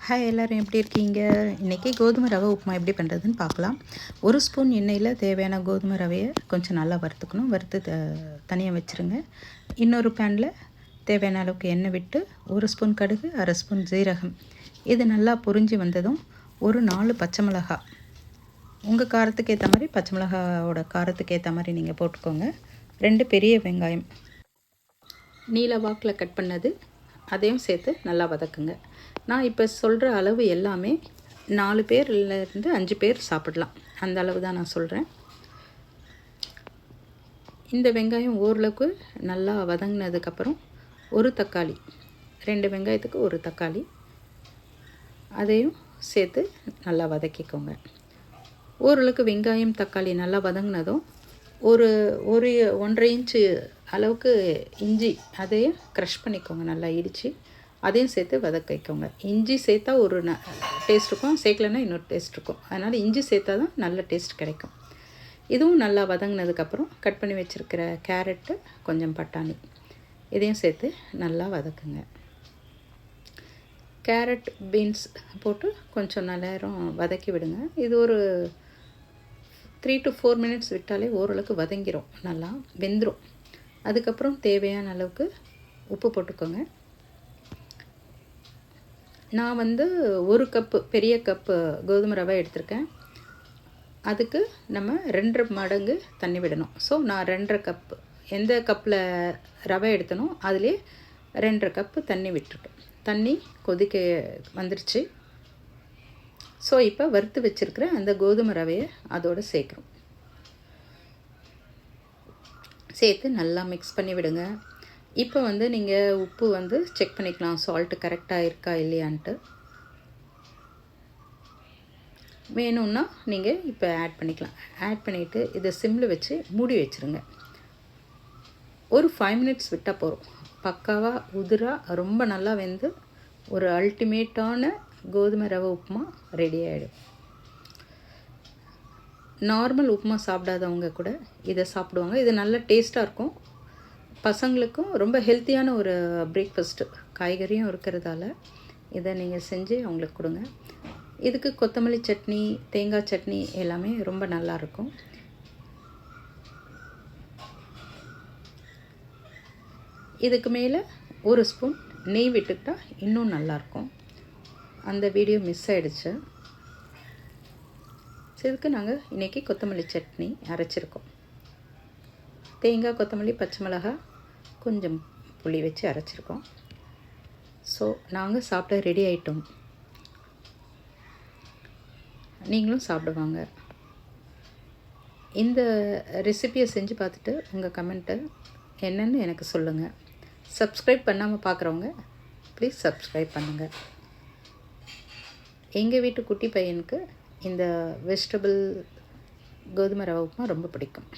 Hi எல்லோரும் எப்படி இருக்கீங்க? இன்றைக்கி கோதுமை ரவை உப்புமா எப்படி பண்ணுறதுன்னு பார்க்கலாம். ஒரு ஸ்பூன் எண்ணெயில் தேவையான கோதுமை ரவையை கொஞ்சம் நல்லா வறுத்துக்கணும். வறுத்து தனியாக வச்சுருங்க. இன்னொரு பேனில் தேவையான அளவுக்கு எண்ணெய் விட்டு ஒரு ஸ்பூன் கடுகு, அரை ஸ்பூன் ஜீரகம் இது நல்லா பொரிஞ்சு வந்ததும் ஒரு 4 பச்சை மிளகாய், உங்கள் காரத்துக்கு ஏற்ற மாதிரி பச்சை மிளகாவோட காரத்துக்கு ஏற்ற மாதிரி நீங்கள் போட்டுக்கோங்க. 2 பெரிய வெங்காயம் நீல வாக்கில் கட் பண்ணது அதையும் சேர்த்து நல்லா வதக்குங்க. நான் இப்போ சொல்கிற அளவு எல்லாமே 4 பேர்லேருந்து 5 பேர் சாப்பிடலாம், அந்த அளவு தான் நான் சொல்கிறேன். இந்த வெங்காயம் ஓரளவுக்கு நல்லா வதங்கினதுக்கப்புறம் ஒரு தக்காளி, 2 வெங்காயத்துக்கு ஒரு தக்காளி அதையும் சேர்த்து நல்லா வதக்கிக்கோங்க. ஓரளவுக்கு வெங்காயம் தக்காளி நல்லா வதங்கினதும் ஒரு 1.5 இன்ச்சு அளவுக்கு இஞ்சி அதையும் க்ரஷ் பண்ணிக்கோங்க, நல்லா இடித்து அதையும் சேர்த்து வதக்க வைக்கோங்க. இஞ்சி சேர்த்தா ஒரு டேஸ்ட் இருக்கும், சேர்க்கலைன்னா இன்னொரு டேஸ்ட் இருக்கும். அதனால் இஞ்சி சேர்த்தா தான் நல்ல டேஸ்ட் கிடைக்கும். இதுவும் நல்லா வதங்கினதுக்கப்புறம் கட் பண்ணி வச்சுருக்கிற கேரட்டு, கொஞ்சம் பட்டாணி இதையும் சேர்த்து நல்லா வதக்குங்க. கேரட் பீன்ஸ் போட்டு கொஞ்சம் நேரம் வதக்கி விடுங்க. இது ஒரு 3 to 4 மினிட்ஸ் விட்டாலே ஓரளவுக்கு வதங்கிடும், நல்லா வெந்துடும். அதுக்கப்புறம் தேவையான அளவுக்கு உப்பு போட்டுக்கோங்க. நான் ஒரு கப்பு, பெரிய கப்பு கோதுமை ரவை எடுத்திருக்கேன். அதுக்கு நம்ம 2 மடங்கு தண்ணி விடணும். ஸோ நான் 2.5 கப்பு, எந்த கப்பில் ரவை எடுத்தனோ அதிலே 2.5 கப்பு தண்ணி விட்டுருக்கேன். தண்ணி கொதிக்க வந்துருச்சு. ஸோ இப்போ வறுத்து வச்சுருக்கிற அந்த கோதுமை ரவையை அதோடு சேர்க்குறோம். சேர்த்து நல்லா மிக்ஸ் பண்ணி விடுங்க. இப்போ நீங்கள் உப்பு செக் பண்ணிக்கலாம், சால்ட்டு கரெக்டாக இருக்கா இல்லையான்ட்டு. வேணும்னா நீங்கள் இப்போ ஆட் பண்ணிக்கலாம். ஆட் பண்ணிவிட்டு இதை சிம்மில் வச்சு மூடி வச்சுருங்க. ஒரு 5 மினிட்ஸ் விட்டால் போகிறோம். பக்காவாக உதிராக ரொம்ப நல்லா வெந்து ஒரு அல்டிமேட்டான கோதுமை ரவை உப்புமா ரெடி ஆகிடும். நார்மல் உப்புமா சாப்பிடாதவங்க கூட இதை சாப்பிடுவாங்க. இது நல்ல டேஸ்ட்டாக இருக்கும். பசங்களுக்கும் ரொம்ப ஹெல்த்தியான ஒரு பிரேக்ஃபாஸ்ட்டு, காய்கறியும் இருக்கிறதால இதை நீங்கள் செஞ்சு அவங்களுக்கு கொடுங்க. இதுக்கு கொத்தமல்லி சட்னி, தேங்காய் சட்னி எல்லாமே ரொம்ப நல்லாயிருக்கும். இதுக்கு மேலே ஒரு ஸ்பூன் நெய் விட்டுக்கிட்டால் இன்னும் நல்லாயிருக்கும். அந்த வீடியோ மிஸ் ஆகிடுச்சு. இதுக்கு நாங்கள் இன்றைக்கி கொத்தமல்லி சட்னி அரைச்சிருக்கோம். தேங்காய், கொத்தமல்லி, பச்சை மிளகாய், கொஞ்சம் புளி வச்சு அரைச்சிருக்கோம். ஸோ நாங்கள் சாப்பிட ரெடி ஆகிட்டோம். நீங்களும் சாப்பிடுவாங்க. இந்த ரெசிபியை செஞ்சு பார்த்துட்டு உங்கள் கமெண்ட்டை என்னென்னு எனக்கு சொல்லுங்கள். சப்ஸ்கிரைப் பண்ணாமல் பார்க்குறவங்க ப்ளீஸ் சப்ஸ்கிரைப் பண்ணுங்கள். எங்கள் வீட்டு குட்டி பையனுக்கு இந்த வெஜிடபிள் கோதுமை ரவை உப்புமா ரொம்ப பிடிக்கும்.